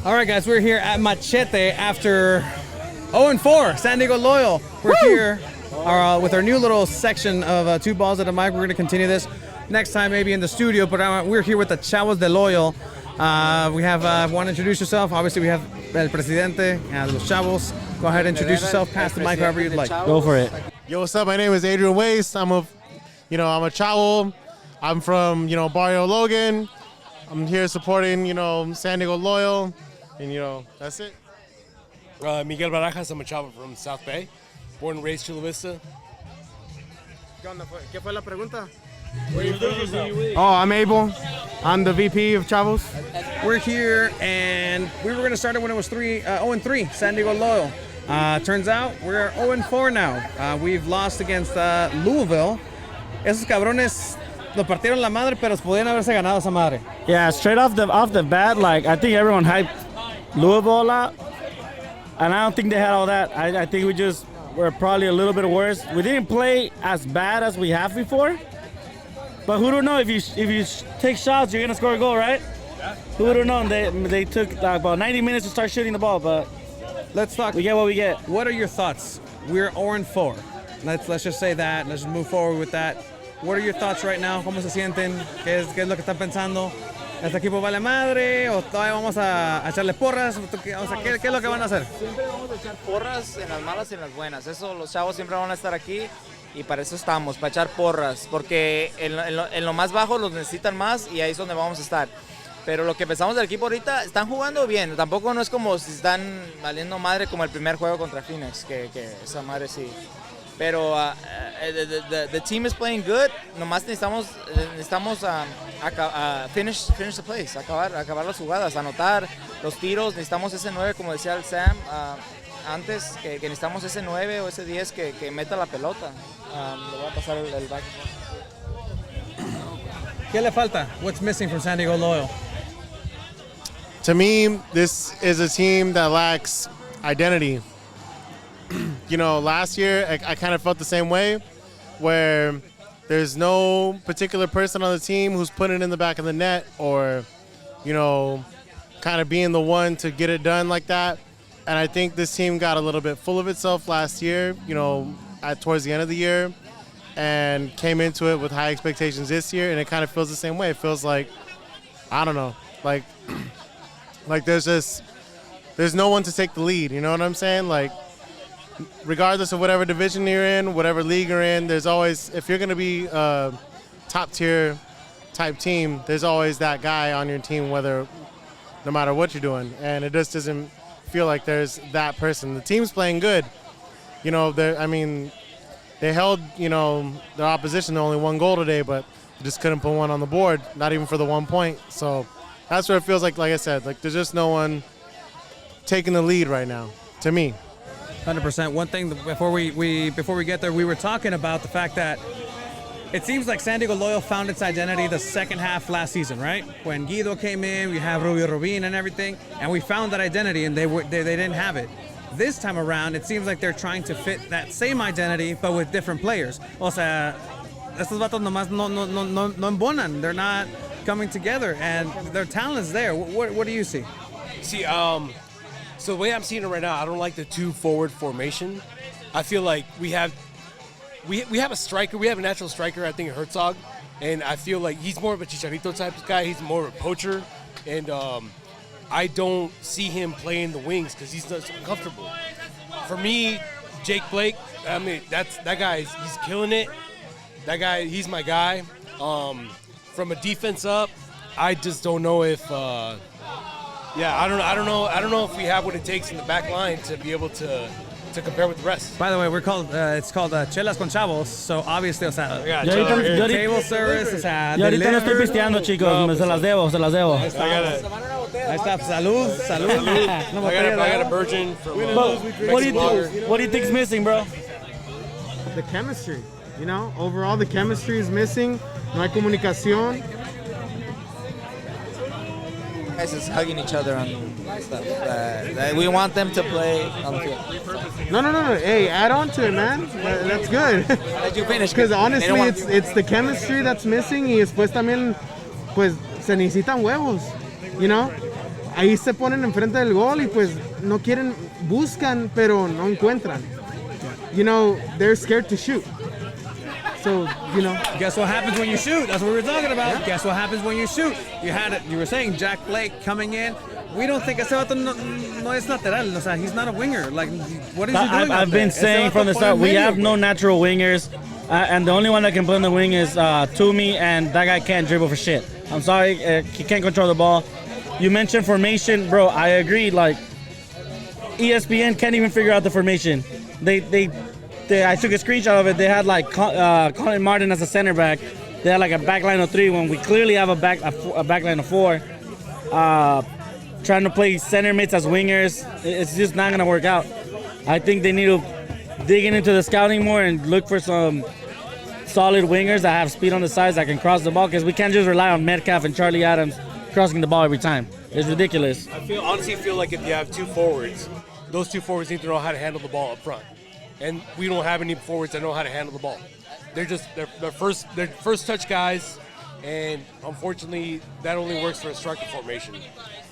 All right, guys, we're here at Machete after 0-4, San Diego Loyal. We're here with our new little section of two balls at a mic. We're going to continue this next time, maybe in the studio, but we're here with the Chavos de Loyal. We have, want to introduce yourself? Obviously, we have El Presidente de los Chavos. Go ahead and introduce yourself. Pass the mic however you'd like. Go for it. Yo, what's up? My name is Adrian Waste. I'm a Chavo. I'm from, Barrio Logan. I'm here supporting, San Diego Loyal. And, that's it. Miguel Barajas, I'm a Chavo from South Bay. Born and raised Chula Vista. ¿Qué fue la pregunta? Oh, I'm Abel. I'm the VP of Chavos. We're here, and we were going to start it when it was 0-3, San Diego Loyal. Turns out we're 0-4 now. We've lost against Louisville. Esos cabrones nos partieron la madre, pero podían haberse ganado esa madre. Yeah, straight off the bat, I think everyone hyped Louisville a lot, and I don't think they had all that. I think we're probably a little bit worse. We didn't play as bad as we have before, but who don't know, if you take shots, you're gonna score a goal, right? Yeah. Who would have known? They took about 90 minutes to start shooting the ball, but let's talk. We get what we get. What are your thoughts? We're 0-4. Let's just say that. Let's just move forward with that. What are your thoughts right now? ¿Cómo se sienten? ¿Qué es lo que están pensando? ¿Este equipo vale madre o todavía vamos a echarle porras? ¿Qué es lo que van a hacer? Siempre vamos a echar porras en las malas y en las buenas. Eso, los chavos siempre van a estar aquí y para eso estamos, para echar porras. Porque en lo más bajo los necesitan más y ahí es donde vamos a estar. Pero lo que pensamos del equipo ahorita, están jugando bien. Tampoco no es como si están valiendo madre como el primer juego contra Phoenix, que esa madre sí. Pero the team is playing good. Nomás necesitamos finish the plays, acabar las jugadas, anotar los tiros. Necesitamos ese 9, como decía el Sam antes, que necesitamos ese 9 o ese 10 que meta la pelota. Le voy a pasar el back. ¿Qué le falta? What's missing from San Diego Loyal? To me, this is a team that lacks identity. Last year, I kind of felt the same way, where there's no particular person on the team who's putting it in the back of the net or, kind of being the one to get it done like that. And I think this team got a little bit full of itself last year, towards the end of the year, and came into it with high expectations this year, and it kind of feels the same way. It feels like, I don't know, like there's no one to take the lead, you know what I'm saying? Like, regardless of whatever division you're in, whatever league you're in, there's always, if you're going to be a top-tier type team, there's always that guy on your team, no matter what you're doing. And it just doesn't feel like there's that person. The team's playing good. They held, their opposition to only one goal today, but just couldn't put one on the board, not even for the 1 point. So that's what it feels like I said. Like, there's just no one taking the lead right now, to me. 100%. One thing before we get there, we were talking about the fact that it seems like San Diego Loyal found its identity the second half last season, right? When Guido came in, we have Rubio Rubin and everything, and we found that identity, and they didn't have it. This time around, it seems like they're trying to fit that same identity, but with different players. O sea, estos vatos nomás no embonan. They're not coming together, and their talent is there. What do you see? So the way I'm seeing it right now, I don't like the 2 forward formation. I feel like we have a striker. We have a natural striker, I think, Herzog. And I feel like he's more of a Chicharito type of guy. He's more of a poacher. And I don't see him playing the wings because he's not so comfortable. For me, Jake Blake, that guy, he's killing it. That guy, he's my guy. From a defense up, I just don't know if... I don't know if we have what it takes in the back line to be able to compare with the rest. By the way, it's called Chelas Con Chavos, so obviously, table service, yo ahorita no estoy pisteando, chicos, se las debo. Ahí está, salud. I got a virgin from what do you think's missing, bro? The chemistry, overall the chemistry is missing. No hay comunicación. Guys is hugging each other and stuff. We want them to play on the field. No. Hey, add on to it, man. That's good. Let you finish. Because honestly, it's the chemistry that's missing. Y después también, pues, se necesitan huevos. ahí se ponen enfrente del gol y pues no quieren, buscan, pero no encuentran. You know, they're scared to shoot. So, you know. Guess what happens when you shoot? That's what we were talking about. Yeah. Guess what happens when you shoot? You were saying Jack Blake coming in. We don't think ese vato no es lateral. O sea, he's not a winger. Like, what is he doing? I've been saying from the start, we have no natural wingers. And the only one that can play on the wing is Toomey, and that guy can't dribble for shit. I'm sorry, he can't control the ball. You mentioned formation, bro. I agree. Like, ESPN can't even figure out the formation. I took a screenshot of it. They had like Colin Martin as a center back. They had like a back line of 3 when we clearly have a back line of 4. Trying to play center mids as wingers, it's just not gonna work out. I think they need to dig into the scouting more and look for some solid wingers that have speed on the sides that can cross the ball, because we can't just rely on Metcalf and Charlie Adams crossing the ball every time. It's ridiculous. I honestly feel like if you have 2 forwards, those 2 forwards need to know how to handle the ball up front. And we don't have any forwards that know how to handle the ball. They're just they're first touch guys, and unfortunately that only works for a striker formation.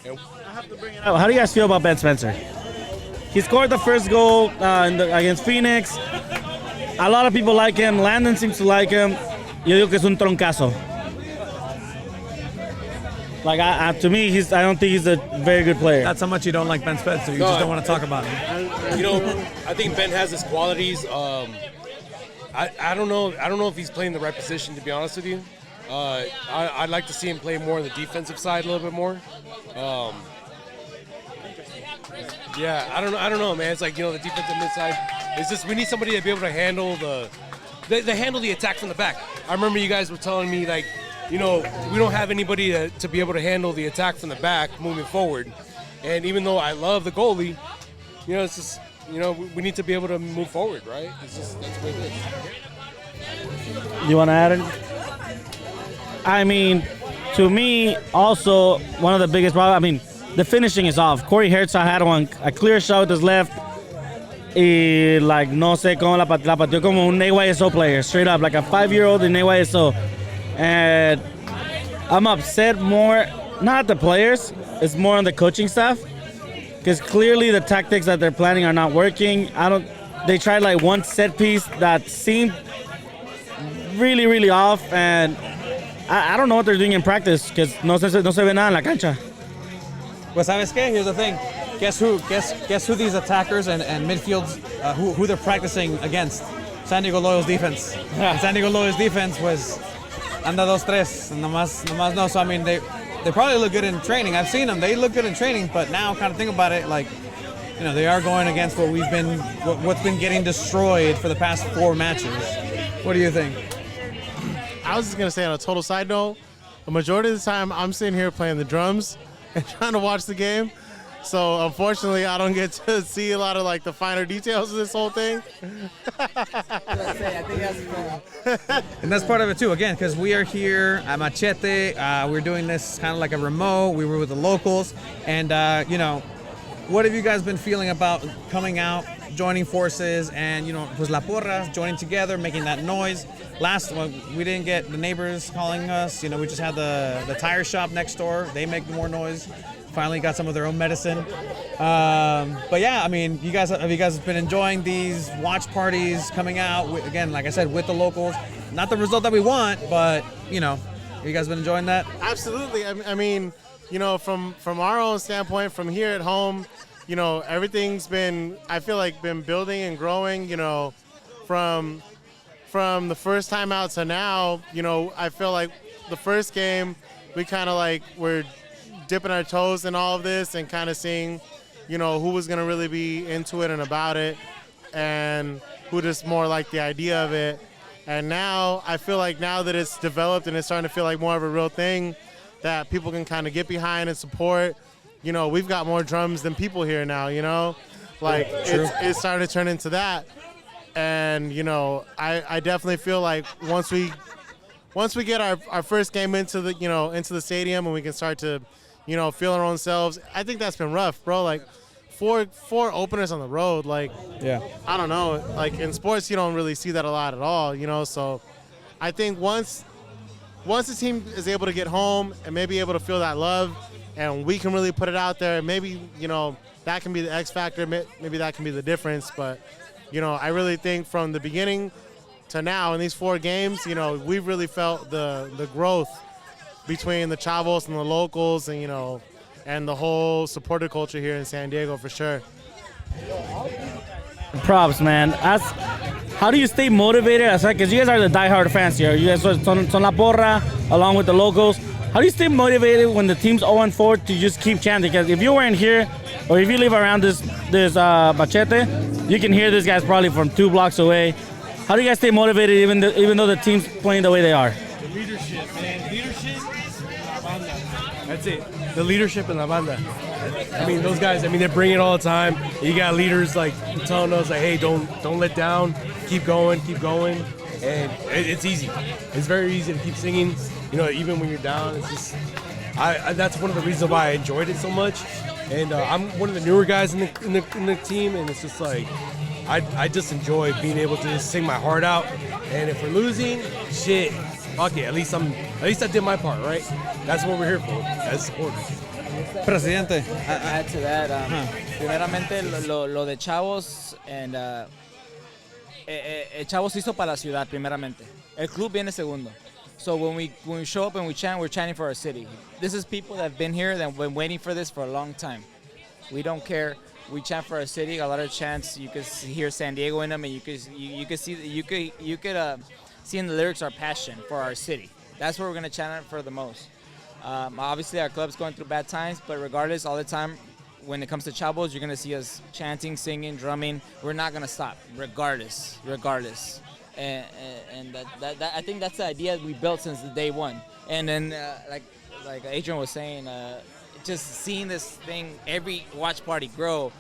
And how do you guys feel about Ben Spencer? He scored the first goal against Phoenix. A lot of people like him. Landon seems to like him. Yo digo que es un troncazo. Like, to me, I don't think he's a very good player. That's how much you don't like Ben Spencer. You just don't want to talk about him. You know, I think Ben has his qualities. I don't know. I don't know if he's playing the right position, to be honest with you. I'd like to see him play more on the defensive side a little bit more. Yeah, I don't know, man. It's like, you know, the defensive mid side. It's just we need somebody to be able to handle the attack from the back. I remember you guys were telling me, like, you know, we don't have anybody to be able to handle the attack from the back moving forward. And even though I love the goalie, you know, it's just, you know, we need to be able to move forward, right? It's just, that's what it is. You want to add it? I mean, to me, also, one of the biggest problems, I mean, the finishing is off. Corey Herzog had a clear shot with his left. Y, like, no sé cómo la pateó como un AYSO player, straight up, like a 5-year-old in AYSO. And I'm upset more, not at the players, it's more on the coaching staff. Because clearly the tactics that they're planning are not working. They tried like one set piece that seemed really, really off. And I don't know what they're doing in practice, because no se ve nada en la cancha. Pues sabes qué? Here's the thing. Guess who these attackers and midfields who they're practicing against? San Diego Loyal's defense. San Diego Loyal's defense was anda 2-3. Nomás no. So I mean they probably look good in training. I've seen them. They look good in training, but now kind of think about it, like, you know, they are going against what's been getting destroyed for the past 4 matches. What do you think? I was just gonna say, on a total side note, the majority of the time I'm sitting here playing the drums and trying to watch the game. So unfortunately, I don't get to see a lot of like the finer details of this whole thing. And that's part of it too. Again, because we are here at Machete, we're doing this kind of like a remote. We were with the locals, and you know, what have you guys been feeling about coming out, joining forces, and, you know, pues la porra, joining together, making that noise? Last one, we didn't get the neighbors calling us. You know, we just had the tire shop next door. They make more noise. Finally got some of their own medicine. But yeah, I mean, have you guys been enjoying these watch parties, coming out, again, like I said, with the locals? Not the result that we want, but, you know, have you guys been enjoying that? Absolutely. I mean, you know, from our own standpoint, from here at home, you know, everything's been, I feel like, been building and growing, you know, from the first time out to now. You know, I feel like the first game, we kind of like were dipping our toes in all of this and kind of seeing, you know, who was going to really be into it and about it, and who just more like the idea of it. And now I feel like now that it's developed and it's starting to feel like more of a real thing that people can kind of get behind and support, you know, we've got more drums than people here now, you know? Like, it's starting to turn into that. And, you know, I definitely feel like once we get our first game into the, you know, into the stadium, and we can start to, you know, feel our own selves, I think that's been rough, bro. Like, four openers on the road, like, yeah, I don't know. Like, in sports, you don't really see that a lot at all, you know? So I think once once the team is able to get home and maybe able to feel that love, and we can really put it out there, maybe, you know, that can be the X factor, maybe that can be the difference. But, you know, I really think from the beginning to now in these 4 games, you know, we've really felt the growth between the Chavos and the locals, and, you know, and the whole supporter culture here in San Diego for sure. Props, man. How do you stay motivated? Because you guys are the diehard fans here. You guys son la porra along with the locals. How do you stay motivated when the team's 0-4 to just keep chanting? Because if you weren't here, or if you live around this machete, you can hear these guys probably from 2 blocks away. How do you guys stay motivated even though the team's playing the way they are? The leadership, man. Leadership, la banda. That's it. The leadership and la banda. I mean, those guys, I mean, they bring it all the time. You got leaders like telling us, like, hey, don't let down. Keep going. And it's easy. It's very easy to keep singing. You know, even when you're down, it's just, that's one of the reasons why I enjoyed it so much. And I'm one of the newer guys in the team, and it's just like, I just enjoy being able to just sing my heart out. And if we're losing, shit, fuck it. At least I did my part, right? That's what we're here for, as supporters. Presidente. Add to that, primeramente lo de Chavos, and Chavos hizo para la ciudad, primeramente. El club viene segundo. So when we show up and we chant, we're chanting for our city. This is people that have been here, that have been waiting for this for a long time. We don't care. We chant for our city. A lot of chants, you could hear San Diego in them, and you could see see in the lyrics our passion for our city. That's what we're gonna chant for the most. Obviously, our club's going through bad times, but regardless, all the time, when it comes to Chavos, you're gonna see us chanting, singing, drumming. We're not gonna stop, regardless. And that I think that's the idea we built since the day one. And then, like Adrian was saying, just seeing this thing, every watch party grow.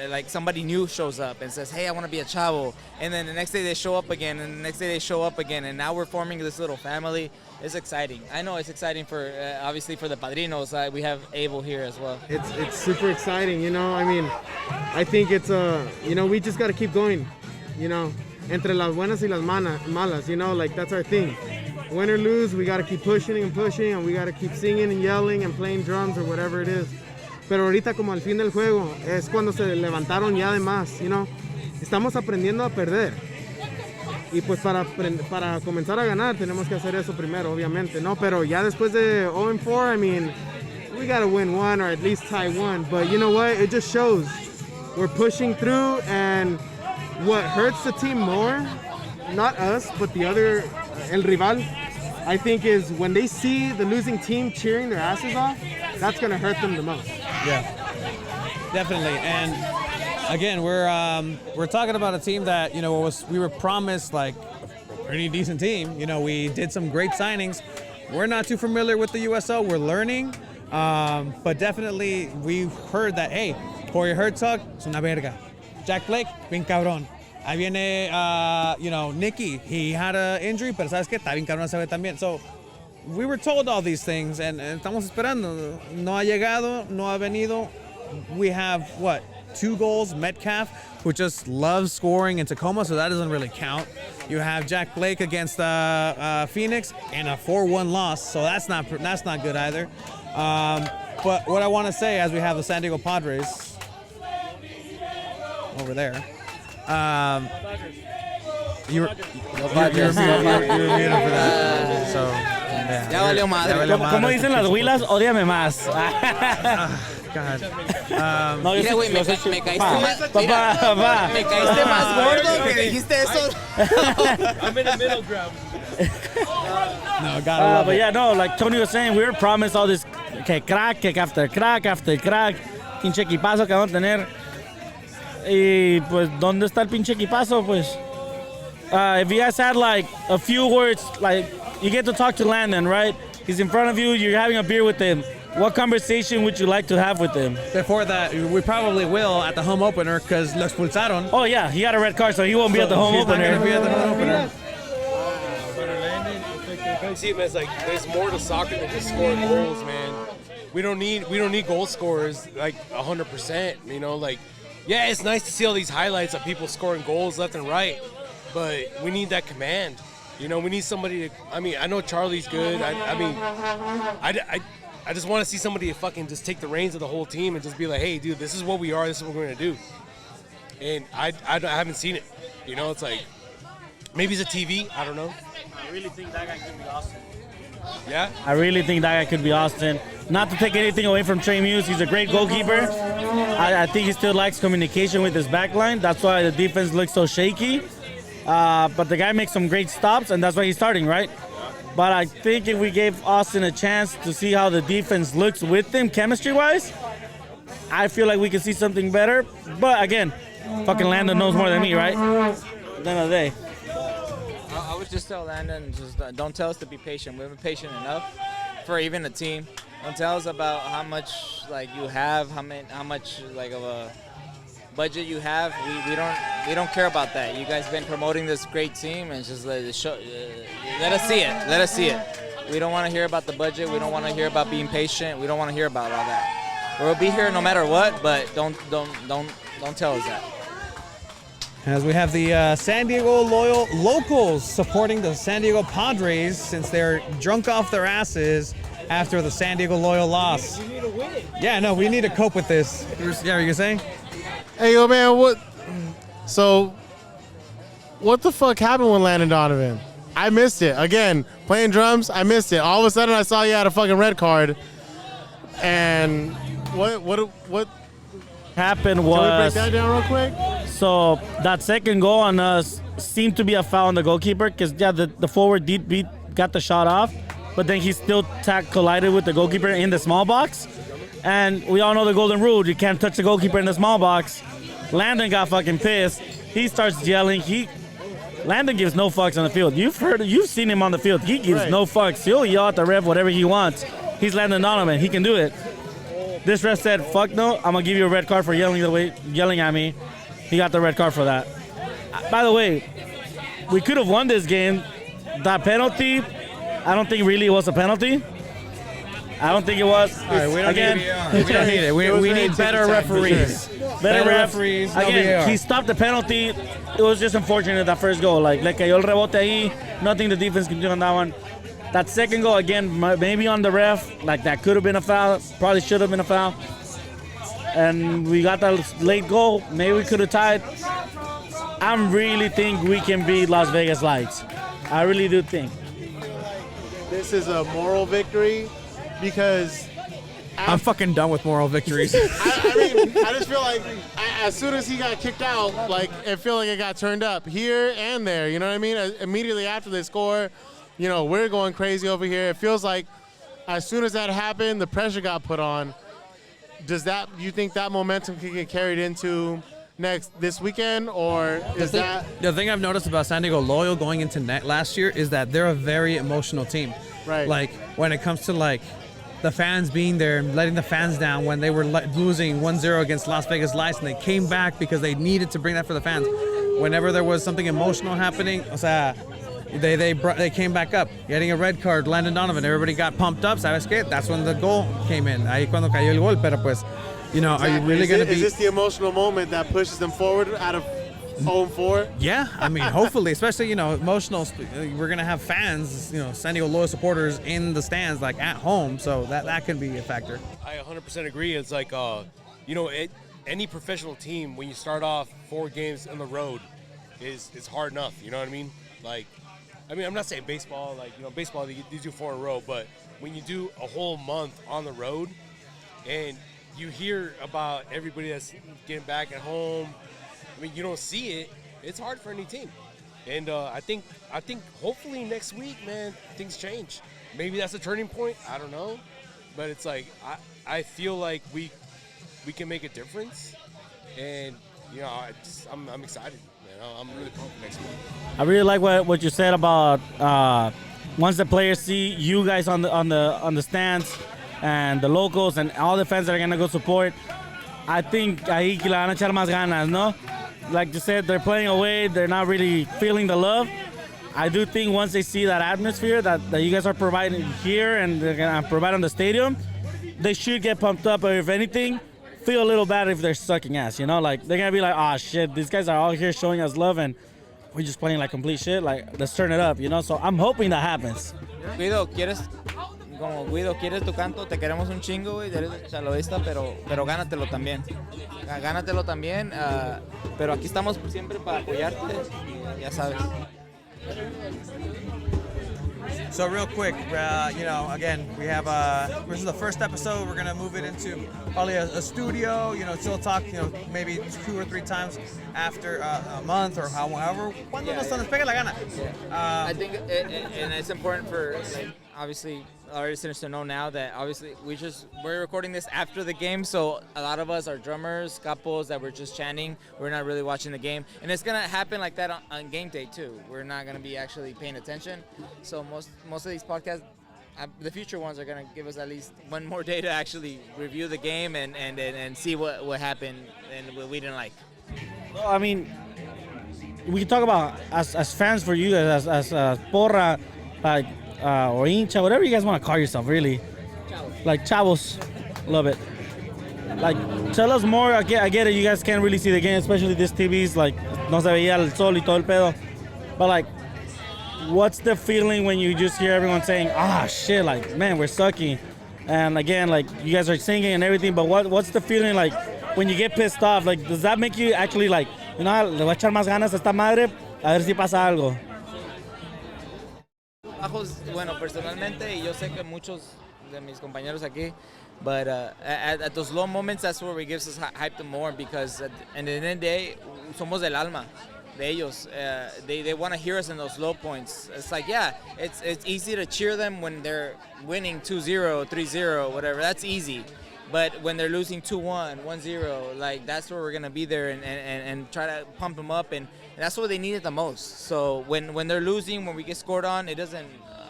Like somebody new shows up and says, hey, I want to be a Chavo. And then the next day they show up again, and the next day they show up again. And now we're forming this little family. It's exciting. I know it's exciting for, obviously, for the Padrinos. We have Abel here as well. It's super exciting, you know. I mean, I think it's, you know, we just got to keep going, you know, entre las buenas y las malas, you know, like that's our thing. Win or lose, we got to keep pushing, and we got to keep singing and yelling and playing drums or whatever it is. Pero ahorita, como al fin del juego, es cuando se levantaron ya de más, you know. Estamos aprendiendo a perder. Y pues para comenzar a ganar tenemos que hacer eso primero, obviamente, ¿no? Pero ya después de 0-4, I mean, we got to win one or at least tie one. But you know what? It just shows we're pushing through, and what hurts the team more, not us, but the other, el rival, I think, is when they see the losing team cheering their asses off, that's going to hurt them the most. Yeah, definitely. And again, we're talking about a team that, you know, we were promised like a pretty decent team. You know, we did some great signings. We're not too familiar with the USO. We're learning, but definitely we've heard that, hey, Corey Herzog es una verga. Jack Blake, bien cabrón. Ahí viene, you know, Nicky. He had an injury, pero sabes que está bien cabrón ese también. So we were told all these things, and estamos esperando. No ha llegado, no ha venido. We have, 2 goals, Metcalf, who just loves scoring in Tacoma, so that doesn't really count. You have Jack Blake against Phoenix in a 4-1 loss, so that's not good either. But what I want to say, as we have the San Diego Padres over there, you're muted for that. So, yeah. Ya valió madre. ¿Cómo dicen las huilas? Ódiame más. God. No, Mira, güey, me caíste más. Mira, me caíste más gordo que dijiste eso. I'm in the middle ground. No, gotta love But it. yeah, no, like Tony was saying, we were promised all this que after crack, pinche equipazo que vamos a tener. Y pues, ¿dónde está el pinche equipazo? Pues, if you guys had like a few words, like you get to talk to Landon, right? He's in front of you, you're having a beer with him. What conversation would you like to have with him? Before that, we probably will at the home opener because lo expulsaron. Oh yeah, he got a red card, so he won't be at the home He's not opener. gonna be at the home opener. See, man, it's like there's more to soccer than just scoring goals, man. We don't need goal scorers like 100%. You know, like, yeah, it's nice to see all these highlights of people scoring goals left and right, but we need that command. You know, we need somebody to. I mean, I know Charlie's good. I just want to see somebody to fucking just take the reins of the whole team and just be like, hey, dude, this is what we are. This is what we're gonna do. And I haven't seen it. You know, it's like maybe it's a TV. I don't know. I really think that guy could be Austin. Yeah. I really think that guy could be Austin. Not to take anything away from Trey Muse, he's a great goalkeeper. I think he still lacks communication with his back line. That's why the defense looks so shaky. But the guy makes some great stops, and that's why he's starting, right? But I think if we gave Austin a chance to see how the defense looks with him chemistry-wise, I feel like we can see something better. But again, fucking Landon knows more than me, right? At the end of the day. I would just tell Landon, just don't tell us to be patient. We've been patient enough for even a team. Don't tell us about how much like you have, how much like of a budget you have. We don't care about that. You guys been promoting this great team, and just let us see it. Let us see it. We don't want to hear about the budget. We don't want to hear about being patient. We don't want to hear about all that. We'll be here no matter what, but don't tell us that. As we have the San Diego Loyal locals supporting the San Diego Padres since they're drunk off their asses after the San Diego Loyal loss. We need to win it. Yeah, no, we need to cope with this. Yeah, you saying? Hey, yo, man, what? So, what the fuck happened with Landon Donovan? I missed it. Again, playing drums, I missed it. All of a sudden, I saw you had a fucking red card. And what Happened Can we was... break that down real quick? So that second goal on us seemed to be a foul on the goalkeeper because, yeah, the forward deep got the shot off, but then he still collided with the goalkeeper in the small box. And we all know the golden rule, you can't touch the goalkeeper in the small box. Landon got fucking pissed. He starts yelling. Landon gives no fucks on the field. You've seen him on the field. He gives no fucks. He'll yell at the ref whatever he wants. He's Landon Donovan. He can do it. This ref said, fuck no, I'm going to give you a red card for yelling at me. He got the red card for that. By the way, we could have won this game. That penalty, I don't think really was a penalty. I don't think it was. All right, we don't need it. We need better referees. Better referees. No Again, VAR. he stopped the penalty. It was just unfortunate that first goal. Like, le cayó el rebote ahí. Nothing the defense can do on that one. That second goal, again, maybe on the ref. Like, that could have been a foul. Probably should have been a foul. And we got that late goal. Maybe we could have tied. I really think we can beat Las Vegas Lights. I really do think. This is a moral victory because I'm fucking done with moral victories. I mean, I just feel like as soon as he got kicked out, like, I feel like it got turned up here and there. You know what I mean? Immediately after they score, you know, we're going crazy over here. It feels like as soon as that happened, the pressure got put on. You think that momentum can get carried into this weekend, or is that... The thing I've noticed about San Diego Loyal going into last year is that they're a very emotional team. Right. Like, when it comes to, like, the fans being there and letting the fans down when they were losing 1-0 against Las Vegas Lights, and they came back because they needed to bring that for the fans. Whenever there was something emotional happening, o sea, they came back up. Getting a red card, Landon Donovan, everybody got pumped up. ¿Sabes qué? That's when the goal came in. Ahí cuando cayó el gol, pero pues, you know, Exactly. are you really going to be... Is this the emotional moment that pushes them forward out of 0-4? Yeah, I mean, hopefully, especially, you know, emotional. We're going to have fans, you know, San Diego Loyal supporters in the stands, like, at home, so that can be a factor. I 100% agree. It's like, you know, any professional team, when you start off 4 games on the road, it's hard enough. You know what I mean? Like, I mean, I'm not saying baseball, like, you know, baseball, you do 4 in a row, but when you do a whole month on the road and you hear about everybody that's getting back at home, I mean, you don't see it, it's hard for any team. And I think hopefully next week, man, things change. Maybe that's a turning point, I don't know. But it's like, I feel like we can make a difference. And, you know, I'm excited. I'm really pumped next week. I really like what you said about once the players see you guys on the stands and the locals and all the fans that are gonna go support. I think ahí que le van a echar más ganas, no? Like you said, they're playing away. They're not really feeling the love. I do think once they see that atmosphere that you guys are providing here and they're gonna provide on the stadium, they should get pumped up. Or if anything, feel a little bad if they're sucking ass, you know? Like, they're going to be like, oh, shit, these guys are all here showing us love, and we're just playing like complete shit. Like, let's turn it up, you know? So I'm hoping that happens. Guido, ¿quieres tu canto? Te queremos un chingo, güey. Eres chaloísta, pero gánatelo también. Gánatelo también. Pero aquí estamos siempre para apoyarte, ya sabes. So real quick, again, we have this is the first episode. We're gonna move it into probably a studio. Still talk. Maybe 2 or 3 times after a month or however. Cuando nos pegue la gana. I think and it's important for obviously our listeners to know now that obviously we're recording this after the game, so a lot of us are drummers, capos that we're just chanting. We're not really watching the game, and it's gonna happen like that on game day too. We're not gonna be actually paying attention. So most of these podcasts, the future ones, are gonna give us at least one more day to actually review the game and see what happened and what we didn't like. Well, I mean, we can talk about as fans for you guys, as porra, like. Or hincha, whatever you guys want to call yourself, really. Like chavos, love it. Like, tell us more. I get it, you guys can't really see the game, especially this TV's like, no se veía el sol y todo el pedo. But like, what's the feeling when you just hear everyone saying, shit, like, man, we're sucking. And again, like, you guys are singing and everything, but what's the feeling like when you get pissed off? Like, does that make you actually like, le voy a echar más ganas a esta madre, a ver si pasa algo? Bueno, personalmente, y yo sé que muchos de mis compañeros aquí, but at those low moments, that's where it gives us hype the more, because at the end of the day, somos del alma de ellos. They want to hear us in those low points. It's like, it's easy to cheer them when they're winning 2-0, 3-0, whatever. That's easy. But when they're losing 2-1, 1-0, like, that's where we're going to be there and try to pump them up. And that's what they need it the most. So when they're losing, when we get scored on, it doesn't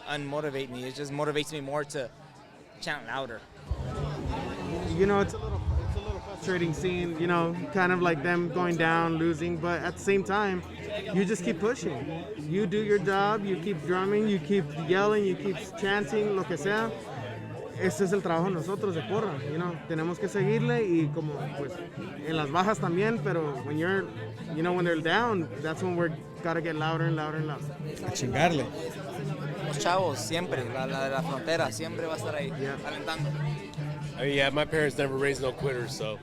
unmotivate me. It just motivates me more to chant louder. It's a little frustrating seeing, kind of like them going down, losing. But at the same time, you just keep pushing. You do your job. You keep drumming. You keep yelling. You keep chanting, lo que sea. Este es el trabajo de nosotros de porra, tenemos que seguirle, y como pues en las bajas también, pero when when they're down, that's when we're gotta get louder and louder and louder. A chingarle. Los chavos siempre, la frontera siempre va a estar ahí, alentando. Yeah, my parents never raised no quitters, so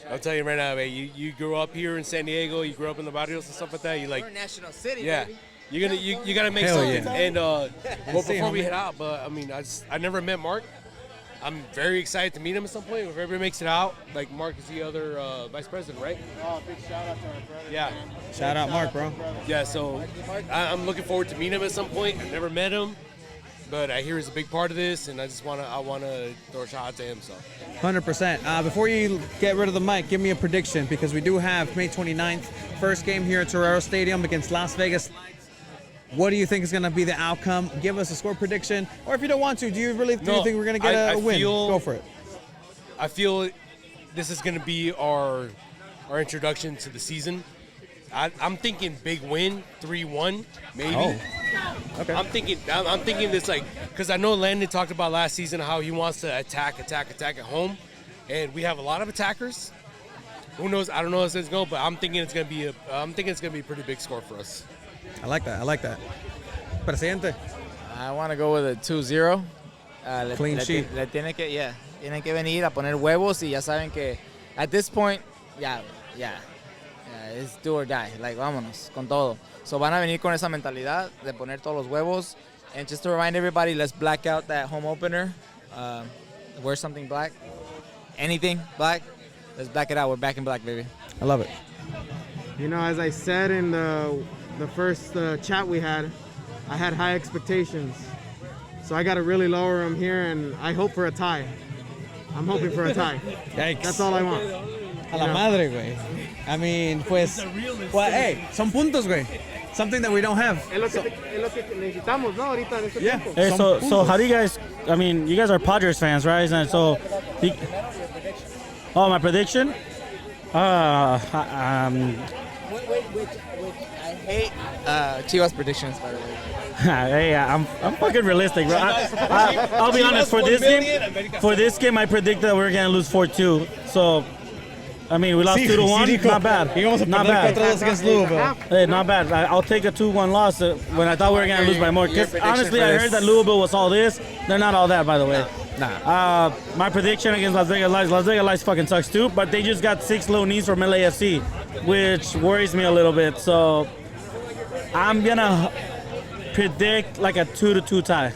I'll tell you right now, man, you grew up here in San Diego, you grew up in the barrios and stuff like that, you like. We're National City, baby. You gotta make Hell something. yeah. And well, before we head out, but I mean, I never met Mark. I'm very excited to meet him at some point. If everybody makes it out, like Mark is the other vice president, right? Oh, big shout out to our brother. Yeah. Shout out Mark, bro. Yeah, so I'm looking forward to meeting him at some point. I've never met him, but I hear he's a big part of this, and I want to throw a shout out to him. So 100%. Before you get rid of the mic, give me a prediction, because we do have May 29th, first game here at Torero Stadium against Las Vegas. What do you think is going to be the outcome? Give us a score prediction. Or if you don't want to, do you think we're going to get a win? Go for it. I feel this is going to be our introduction to the season. I'm thinking big win, 3-1, maybe. Oh. Okay. I'm thinking this, like, because I know Landon talked about last season how he wants to attack at home. And we have a lot of attackers. Who knows? I don't know how it's going to go, but I'm thinking it's going to be a pretty big score for us. I like that. Presidente. I want to go with a 2-0. Clean sheet. Tienen que venir a poner huevos, y ya saben que at this point, it's do or die. Like, vámonos con todo. So van a venir con esa mentalidad de poner todos los huevos. And just to remind everybody, let's black out that home opener. Wear something black. Anything black. Let's black it out. We're back in black, baby. I love it. As I said in the first chat we had, I had high expectations. So I got to really lower them here, and I hope for a tie. I'm hoping for a tie. Yikes. That's all I want. A la madre, güey. I mean, pues, well, hey, son puntos, güey. Something that we don't have. Es lo que necesitamos, ¿no? Ahorita en este tiempo. Hey, so how do you guys, I mean, you guys are Padres fans, right? And so, my prediction? I hate Chivas predictions, by the way. Hey, I'm fucking realistic, bro. I'll be honest. For this game, I predict that we're gonna lose 4-2. So I mean, we lost 2-1. Not bad. Not bad. 4-2 against Louisville. Hey, not bad. I'll take a 2-1 loss when I thought we were going to lose by more. Because honestly, I heard that Louisville was all this. They're not all that, by the way. Nah. My prediction against Las Vegas Lights fucking sucks too, but they just got 6 low knees from LAFC, which worries me a little bit. So I'm going to predict like a 2-2 tie.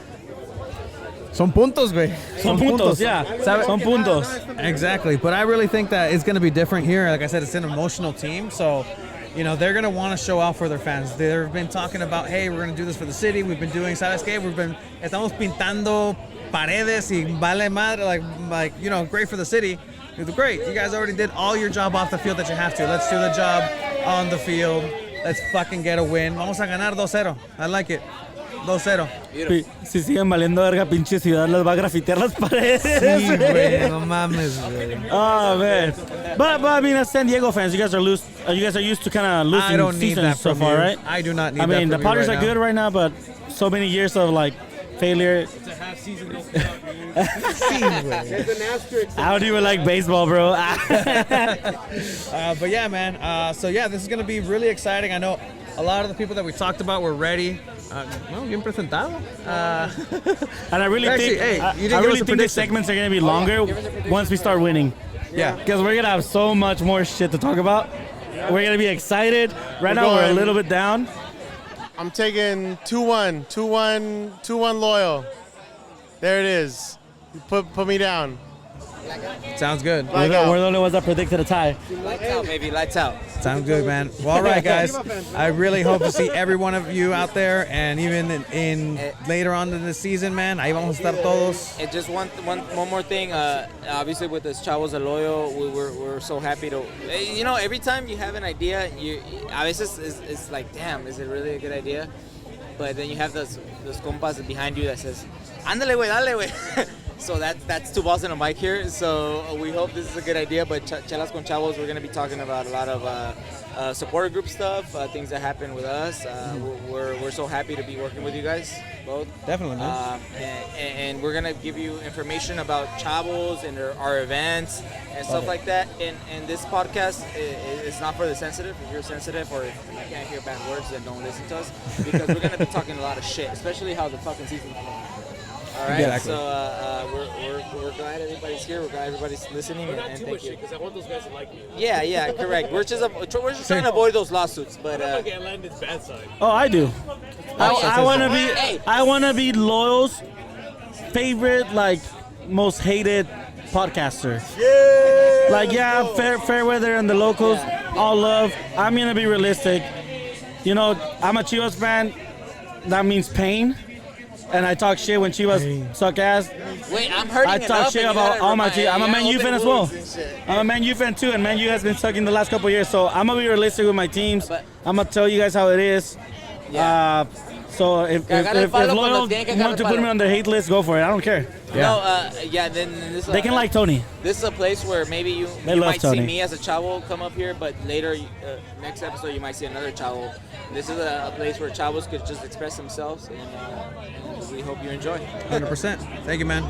Son puntos, güey. Son puntos, yeah. Son puntos. Exactly. But I really think that it's going to be different here. Like I said, it's an emotional team. So, you know, they're going to want to show out for their fans. They've been talking about, hey, we're going to do this for the city. We've been doing, ¿sabes qué? Estamos pintando paredes y vale madre. Like, you know, great for the city. Great. You guys already did all your job off the field that you have to. Let's do the job on the field. Let's fucking get a win. Vamos a ganar 2-0. I like it. 2-0. Si siguen valiendo verga, pinche ciudad les va a grafitear las paredes. Sí, güey. No mames, güey. Oh, man. But I mean, as San Diego fans, you guys are used to kind of losing I don't need seasons that so from far, you. right? I do not need I that mean, from the Padres you are right good right now, but so many years of like failure. It's a half season. now. Sí, güey. There's an asterisk. I don't even like baseball, bro. But yeah, man. So yeah, this is gonna be really exciting. I know a lot of the people that we talked about were ready. Well, bien presentado. And I really Actually, think, hey, I you didn't give really us a think the prediction. segments are gonna be longer once we start winning, Yeah. because we're gonna have so much more shit to talk about. We're gonna be excited. Right now, we're a going- little bit down. I'm taking 2-1, 2-1, 2-1 Loyal. There it is. You put me down. Sounds good. We're the only ones that predicted a tie. Lights out, baby, lights out. Sounds good, man. Well, all right, guys. I really hope to see every one of you out there, and even in later on in the season, man. Ahí vamos a estar todos. And just one more thing. Obviously, with this Chavos del Hoyo, we're so happy to. You know, every time you have an idea, a veces it's like, damn, is it really a good idea? But then you have those compas behind you that says, "Ándale, güey, dale, güey." So that's 2 balls in a mic here. So we hope this is a good idea. But Chelas Con Chavos, we're going to be talking about a lot of supporter group stuff, things that happen with us. We're so happy to be working with you guys both. Definitely, man. And we're gonna give you information about Chavos and our events and stuff like that. And this podcast is not for the sensitive. If you're sensitive or if you can't hear bad words, then don't listen to us, because we're gonna be talking a lot of shit, especially how the fucking season's going. All right, Exactly. so we're glad everybody's here. We're glad everybody's listening, But not and too thank much you. shit, because I want those guys to like me. Yeah, correct. We're just trying to avoid those lawsuits, but. I'm gonna land this bad side. Oh, I do. I want to be. Hey. I want to be Loyal's favorite, like, most hated podcaster. Like, yeah, fair weather and the locals, all love. I'm gonna be realistic. You know, I'm a Chivas fan. That means pain. And I talk shit when Chivas suck ass. Wait, I'm hurting I enough. talk shit and you about gotta all my remind- team. I'm a you Man U gotta fan as open well. wounds and shit. I'm a Man U fan too, and Man U has been sucking the last couple of years. So I'm gonna be realistic with my teams. But- I'm gonna tell you guys how it is. Yeah. So if Cagale el palo Loyal cuando tienen que cagar want to el put me palo. on their hate list, go for it. I don't care. No, then this. They can like Tony. This is a place where maybe you They love might see Tony. me as a chavo come up here, but later, next episode, you might see another chavo. This is a place where chavos could just express themselves, and we hope you enjoy. 100%. Thank you, man.